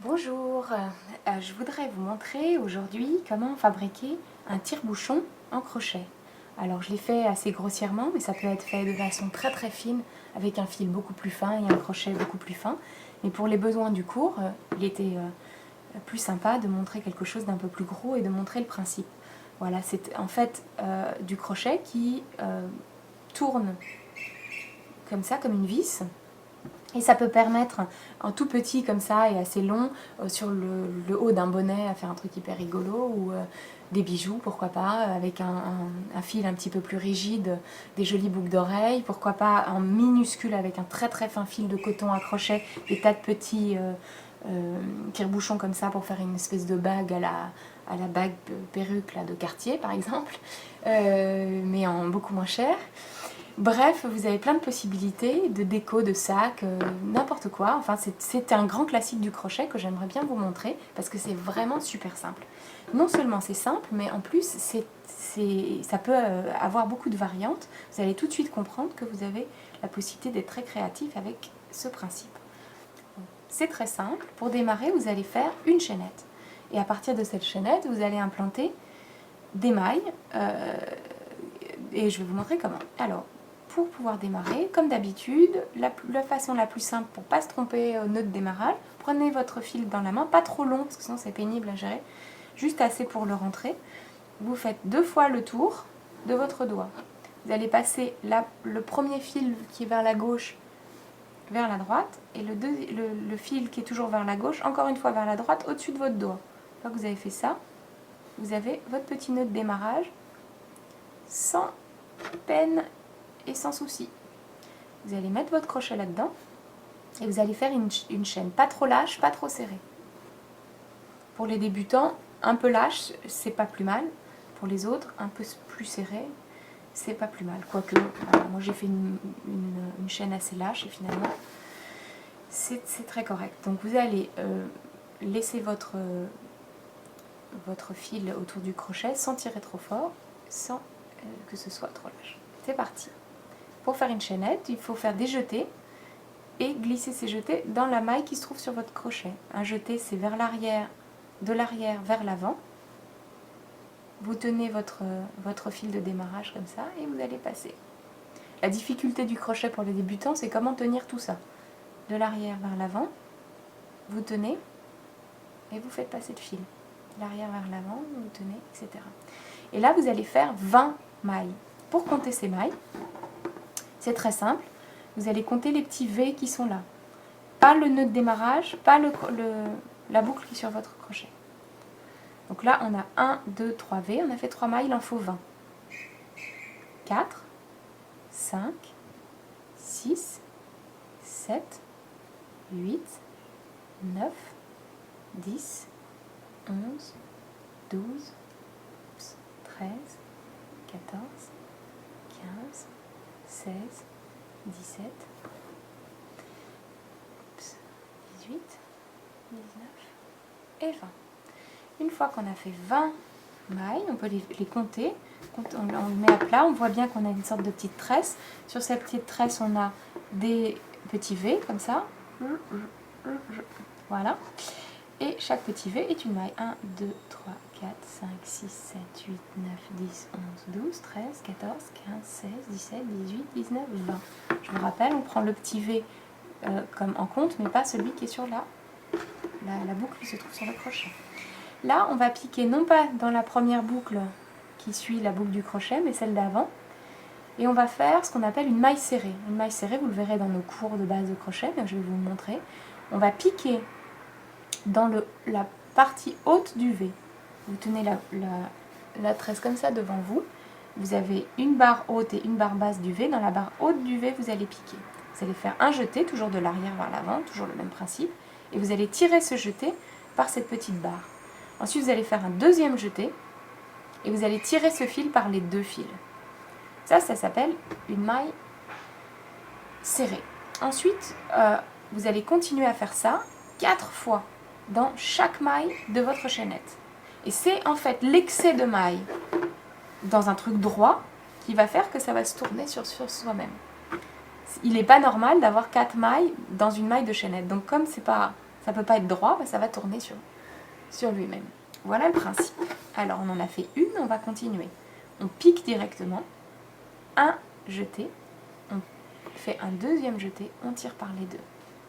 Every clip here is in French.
Bonjour, je voudrais vous montrer aujourd'hui comment fabriquer un tire-bouchon en crochet. Alors je l'ai fait assez grossièrement, mais ça peut être fait de façon très fine avec un fil beaucoup plus fin et un crochet beaucoup plus fin. Mais pour les besoins du cours, il était plus sympa de montrer quelque chose d'un peu plus gros et de montrer le principe. Voilà, c'est en fait du crochet qui tourne comme ça, comme une vis. Et ça peut permettre, en tout petit comme ça et assez long, sur le haut d'un bonnet, à faire un truc hyper rigolo, ou des bijoux, pourquoi pas, avec un fil un petit peu plus rigide, des jolies boucles d'oreilles, pourquoi pas en minuscule avec un très fin fil de coton à crochet, des tas de petits tire-bouchons comme ça pour faire une espèce de bague à la bague perruque là, de Cartier par exemple, mais en beaucoup moins cher. Bref, vous avez plein de possibilités de déco, de sacs, n'importe quoi. Enfin, c'est un grand classique du crochet que j'aimerais bien vous montrer parce que c'est vraiment super simple. Non seulement c'est simple, mais en plus ça peut avoir beaucoup de variantes. Vous allez tout de suite comprendre que vous avez la possibilité d'être très créatif avec ce principe. C'est très simple. Pour démarrer, vous allez faire une chaînette. Et à partir de cette chaînette, vous allez implanter des mailles. Et je vais vous montrer comment. Alors, pour pouvoir démarrer, comme d'habitude, la façon la plus simple pour ne pas se tromper au nœud de démarrage, prenez votre fil dans la main, pas trop long parce que sinon c'est pénible à gérer, juste assez pour le rentrer. Vous faites 2 fois le tour de votre doigt. Vous allez passer le premier fil qui est vers la gauche vers la droite et le fil qui est toujours vers la gauche, encore une fois vers la droite, au-dessus de votre doigt. Une fois que vous avez fait ça, vous avez votre petit nœud de démarrage sans peine et sans souci. Vous allez mettre votre crochet là-dedans et vous allez faire une chaîne pas trop lâche, pas trop serrée. Pour les débutants, un peu lâche, c'est pas plus mal. Pour les autres, un peu plus serré, c'est pas plus mal. Quoique, voilà, moi j'ai fait une chaîne assez lâche et finalement, c'est très correct. Donc vous allez laisser votre fil autour du crochet sans tirer trop fort, sans que ce soit trop lâche. C'est parti. Pour faire une chaînette, il faut faire des jetés et glisser ces jetés dans la maille qui se trouve sur votre crochet. Un jeté, c'est vers l'arrière, de l'arrière vers l'avant. Vous tenez votre fil de démarrage comme ça et vous allez passer. La difficulté du crochet pour les débutants, c'est comment tenir tout ça. De l'arrière vers l'avant, vous tenez et vous faites passer le fil. De l'arrière vers l'avant, vous tenez, etc. Et là, vous allez faire 20 mailles. Pour compter ces mailles, c'est très simple. Vous allez compter les petits V qui sont là. Pas le nœud de démarrage, pas la boucle qui est sur votre crochet. Donc là, on a 1, 2, 3 V. On a fait 3 mailles, il en faut 20. 4, 5, 6, 7, 8, 9, 10, 11, 12, 13, 14, 15, 16, 17, 18, 19 et 20. Une fois qu'on a fait 20 mailles, on peut les compter. On les met à plat, on voit bien qu'on a une sorte de petite tresse. Sur cette petite tresse, on a des petits V comme ça. Voilà. Et chaque petit V est une maille. 1, 2, 3, 4, 5, 6, 7, 8, 9, 10, 11, 12, 13, 14, 15, 16, 17, 18, 19, 20. Je vous rappelle, on prend le petit V comme en compte, mais pas celui qui est sur la boucle qui se trouve sur le crochet. Là, on va piquer non pas dans la première boucle qui suit la boucle du crochet, mais celle d'avant. Et on va faire ce qu'on appelle une maille serrée. Une maille serrée, vous le verrez dans nos cours de base de crochet, mais je vais vous le montrer. On va piquer dans la partie haute du V. Vous tenez la tresse comme ça devant vous. Vous avez une barre haute et une barre basse du V. Dans la barre haute du V, vous allez piquer. Vous allez faire un jeté, toujours de l'arrière vers l'avant, toujours le même principe. Et vous allez tirer ce jeté par cette petite barre. Ensuite, vous allez faire un deuxième jeté et vous allez tirer ce fil par les 2 fils. Ça s'appelle une maille serrée. Ensuite, vous allez continuer à faire ça 4 fois dans chaque maille de votre chaînette. Et c'est en fait l'excès de mailles dans un truc droit qui va faire que ça va se tourner sur soi-même. il n'est pas normal d'avoir 4 mailles dans une maille de chaînette. Donc comme ça ne peut pas être droit, ça va tourner sur lui-même. Voilà le principe. Alors on en a fait une, on va continuer. On pique directement, un jeté, on fait un deuxième jeté, on tire par les deux.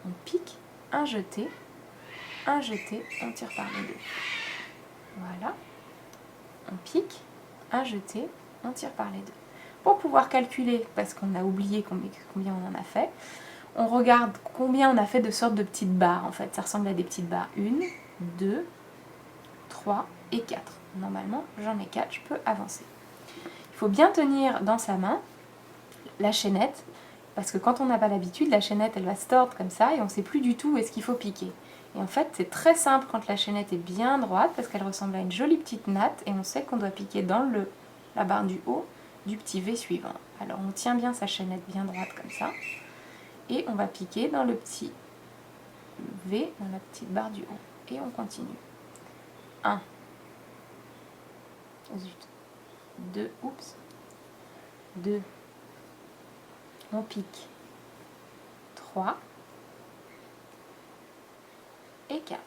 On pique, un jeté, on tire par les deux. Voilà. On pique, un jeté, on tire par les deux. Pour pouvoir calculer, parce qu'on a oublié combien on en a fait, on regarde combien on a fait de sortes de petites barres en fait. Ça ressemble à des petites barres. 1, 2, 3 et 4. Normalement, j'en ai 4, je peux avancer. Il faut bien tenir dans sa main la chaînette, parce que quand on n'a pas l'habitude, la chaînette elle va se tordre comme ça et on ne sait plus du tout où est-ce qu'il faut piquer. Et en fait, c'est très simple quand la chaînette est bien droite, parce qu'elle ressemble à une jolie petite natte et on sait qu'on doit piquer dans la barre du haut du petit V suivant. Alors on tient bien sa chaînette bien droite comme ça et on va piquer dans le petit V, dans la petite barre du haut. Et on continue. 1, zut, 2, oups, 2, on pique, 3 et 4.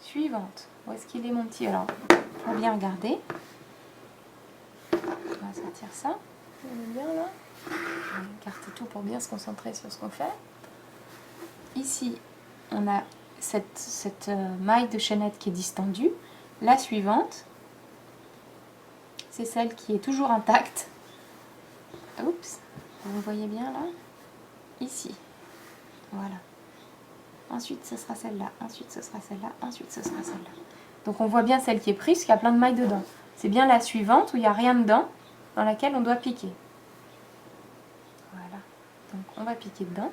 Suivante. Où est-ce qu'il est mon petit? Alors, pour bien regarder, on va sortir ça. On est bien là. On va écarter tout pour bien se concentrer sur ce qu'on fait. Ici, on a cette maille de chaînette qui est distendue. La suivante, c'est celle qui est toujours intacte. Oups, vous voyez bien là? Ici. Voilà. Ensuite, ce sera celle-là. Ensuite, ce sera celle-là. Ensuite, ce sera celle-là. Donc, on voit bien celle qui est prise, qu'il y a plein de mailles dedans. C'est bien la suivante où il n'y a rien dedans, dans laquelle on doit piquer. Voilà. Donc, on va piquer dedans.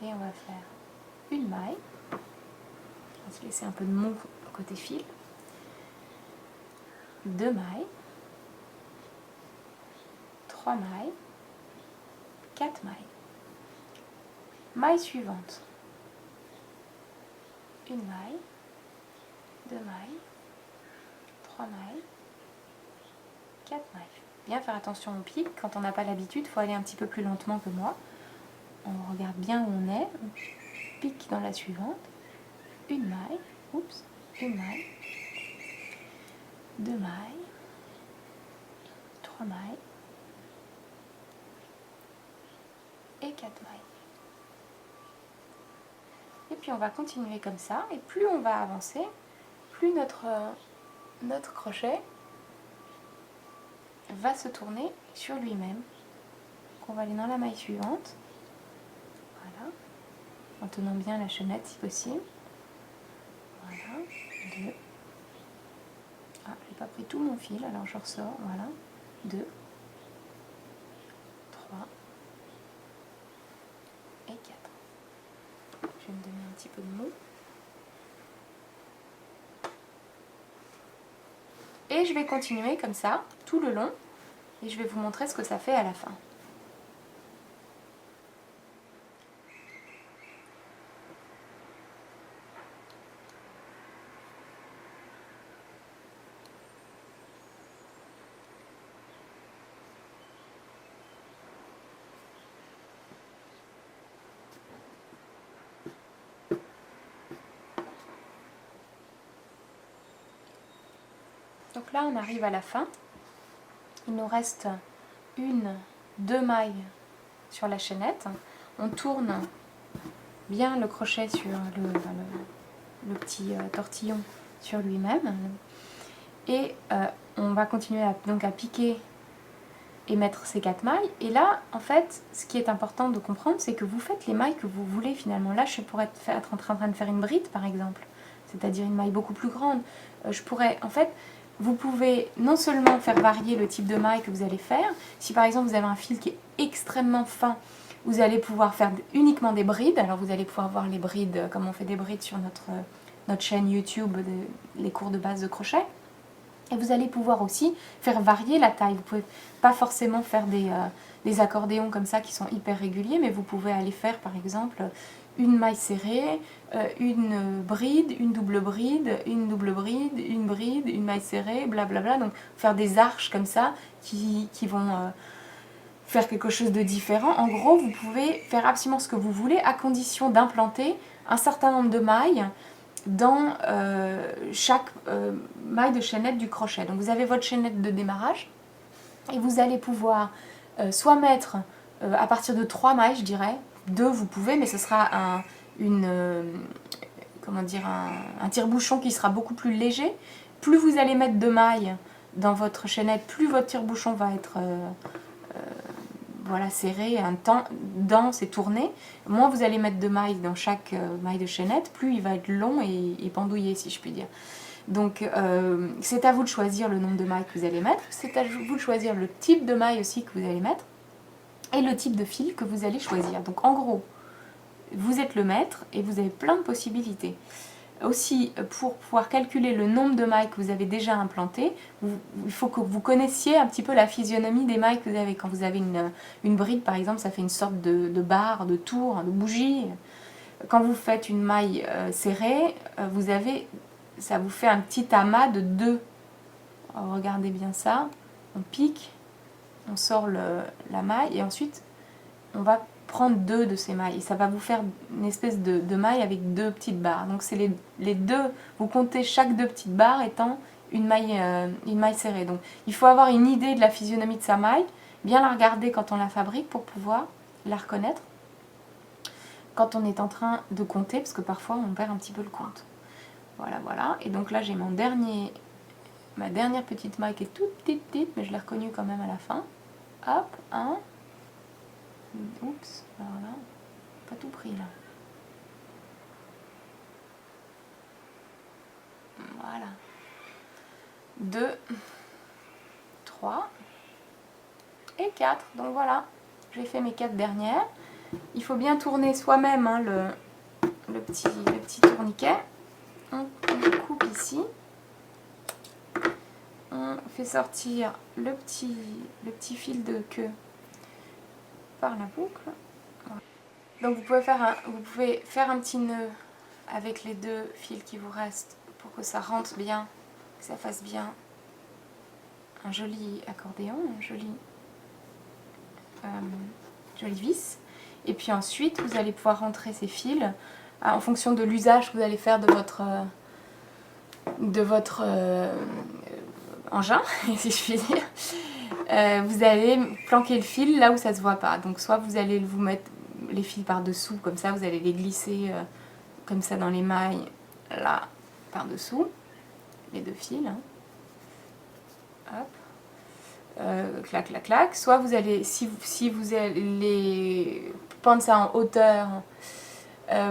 Et on va faire une maille. On va se laisser un peu de mou côté fil. 2 mailles. 3 mailles. 4 mailles. Maille suivante. Une maille. 2 mailles. 3 mailles. 4 mailles. Bien faire attention au pic. Quand on n'a pas l'habitude, il faut aller un petit peu plus lentement que moi. On regarde bien où on est. On pique dans la suivante. Une maille. Oups. Une maille. 2 mailles. 3 mailles. Et 4 mailles. Et puis on va continuer comme ça. Et plus on va avancer, plus notre crochet va se tourner sur lui-même. Donc on va aller dans la maille suivante. Voilà. En tenant bien la chaînette si possible. Voilà. 2. Ah, j'ai pas pris tout mon fil, alors je ressors. Voilà. 2. 3. Et 4. Je vais me donner un petit peu de mou. Et je vais continuer comme ça, tout le long. Et je vais vous montrer ce que ça fait à la fin. Donc là, on arrive à la fin. Il nous reste 2 mailles sur la chaînette. On tourne bien le crochet sur le petit tortillon sur lui-même. Et on va continuer donc à piquer et mettre ces 4 mailles. Et là, en fait, ce qui est important de comprendre, c'est que vous faites les mailles que vous voulez finalement. Là, je pourrais être en train de faire une bride, par exemple. C'est-à-dire une maille beaucoup plus grande. Je pourrais, en fait... Vous pouvez non seulement faire varier le type de maille que vous allez faire, si par exemple vous avez un fil qui est extrêmement fin, vous allez pouvoir faire uniquement des brides. Alors vous allez pouvoir voir les brides, comme on fait des brides sur notre chaîne YouTube, les cours de base de crochet. Et vous allez pouvoir aussi faire varier la taille. Vous ne pouvez pas forcément faire des accordéons comme ça qui sont hyper réguliers, mais vous pouvez aller faire par exemple une maille serrée, une bride, une double bride, une double bride, une bride, une maille serrée, blablabla. Donc faire des arches comme ça qui vont faire quelque chose de différent. En gros, vous pouvez faire absolument ce que vous voulez à condition d'implanter un certain nombre de mailles dans chaque maille de chaînette du crochet. Donc vous avez votre chaînette de démarrage et vous allez pouvoir soit mettre à partir de 3 mailles, je dirais, 2 vous pouvez, mais ce sera un tire-bouchon qui sera beaucoup plus léger. Plus vous allez mettre de mailles dans votre chaînette, plus votre tire-bouchon va être voilà, serré, dense et tourné. Moins vous allez mettre de mailles dans chaque maille de chaînette, plus il va être long et pendouillé, si je puis dire. Donc c'est à vous de choisir le nombre de mailles que vous allez mettre, c'est à vous de choisir le type de maille aussi que vous allez mettre et le type de fil que vous allez choisir. Donc en gros, vous êtes le maître et vous avez plein de possibilités. Aussi, pour pouvoir calculer le nombre de mailles que vous avez déjà implantées, il faut que vous connaissiez un petit peu la physionomie des mailles que vous avez. Quand vous avez une bride, par exemple, ça fait une sorte de barre, de tour, de bougie. Quand vous faites une maille serrée, ça vous fait un petit amas de 2. Alors, regardez bien ça. On pique, on sort la maille et ensuite, on va prendre 2 de ces mailles et ça va vous faire une espèce de maille avec 2 petites barres. Donc c'est les 2, vous comptez chaque 2 petites barres étant une maille serrée. Donc il faut avoir une idée de la physionomie de sa maille, bien la regarder quand on la fabrique pour pouvoir la reconnaître quand on est en train de compter, parce que parfois on perd un petit peu le compte. Voilà, voilà. Et donc là j'ai ma dernière petite maille qui est toute petite, mais je l'ai reconnue quand même à la fin. Hop, 1. Oups, alors là, pas tout pris là. Voilà. 2, 3 et 4. Donc voilà, j'ai fait mes 4 dernières. Il faut bien tourner soi-même hein, le petit tourniquet. On coupe ici. On fait sortir le petit fil de queue par la boucle. Voilà. Donc vous pouvez faire un petit nœud avec les 2 fils qui vous restent pour que ça rentre bien, que ça fasse bien un joli accordéon, un joli vis. Et puis ensuite vous allez pouvoir rentrer ces fils en fonction de l'usage que vous allez faire de votre engin, si je puis dire. Vous allez planquer le fil là où ça se voit pas. Donc soit vous allez vous mettre les fils par dessous, comme ça vous allez les glisser comme ça dans les mailles, là, par dessous, les 2 fils. Hein. Hop. Clac, clac, clac. Soit vous allez, si vous allez prendre ça en hauteur,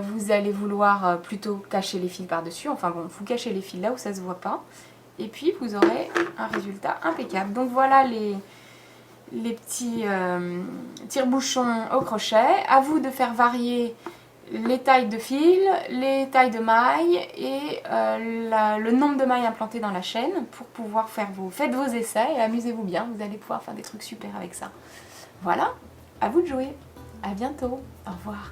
vous allez vouloir plutôt cacher les fils par dessus. Enfin bon, vous cachez les fils là où ça se voit pas. Et puis vous aurez un résultat impeccable. Donc voilà les petits tire-bouchons au crochet. À vous de faire varier les tailles de fil, les tailles de mailles et le nombre de mailles implantées dans la chaîne pour pouvoir faites vos essais et amusez-vous bien. Vous allez pouvoir faire des trucs super avec ça. Voilà, à vous de jouer. À bientôt. Au revoir.